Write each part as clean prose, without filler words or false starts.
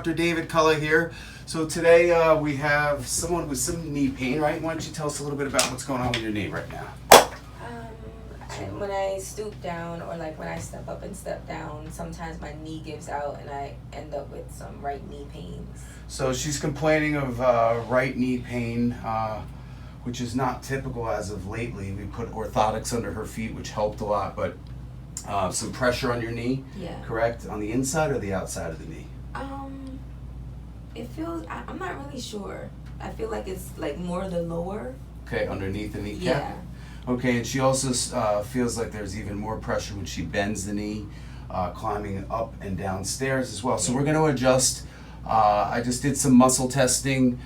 Dr. David Kulla here. So today we have someone with some knee pain, right? Why don't you tell us a little bit about what's going on with your knee right now? When I stoop down or like when I step up and step down, sometimes my knee gives out and I end up with some right knee pains. So she's complaining of right knee pain, which is not typical as of lately. We put orthotics under her feet, which helped a lot, but some pressure on your knee, Yeah. correct? On the inside or the outside of the knee? It feels, I'm not really sure. I feel like it's like more the lower. Okay, underneath the kneecap? Yeah. Okay, and she also feels like there's even more pressure when she bends the knee, climbing up and down stairs as well. So we're going to adjust. I just did some muscle testing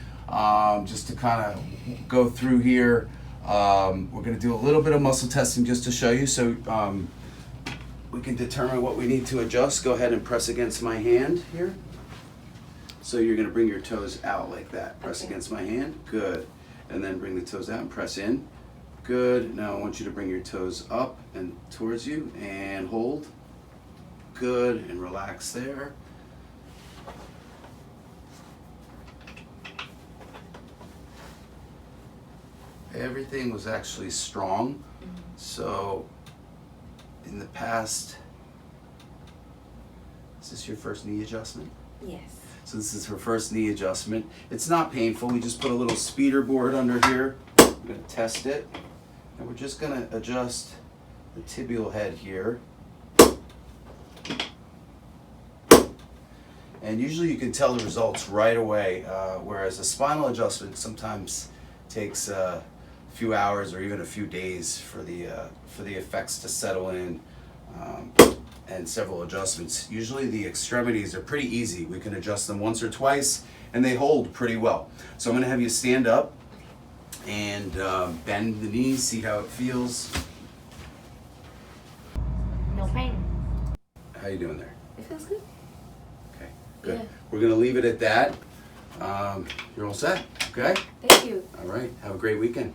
just to kind of go through here. We're going to do a little bit of muscle testing just to show you so we can determine what we need to adjust. Go ahead and press against my hand here. So you're going to bring your toes out like that. Press against my hand. Good. And then bring the toes out and press in. Good. Now I want you to bring your toes up and towards you and hold. Good. And relax there. Everything was actually strong. So in the past, is this your first knee adjustment? Yes. So this is her first knee adjustment. It's not painful. We just put a little speeder board under here. I'm going to test it. And we're just going to adjust the tibial head here. And usually you can tell the results right away, whereas a spinal adjustment sometimes takes a few hours or even a few days for the effects to settle in. And several adjustments. Usually the extremities are pretty easy. We can adjust them once or twice and they hold pretty well. So I'm going to have you stand up and bend the knees, see how it feels. No pain. How you doing there? It feels good. Okay, good. Yeah. We're going to leave it at that. You're all set, okay? Thank you. All right, have a great weekend.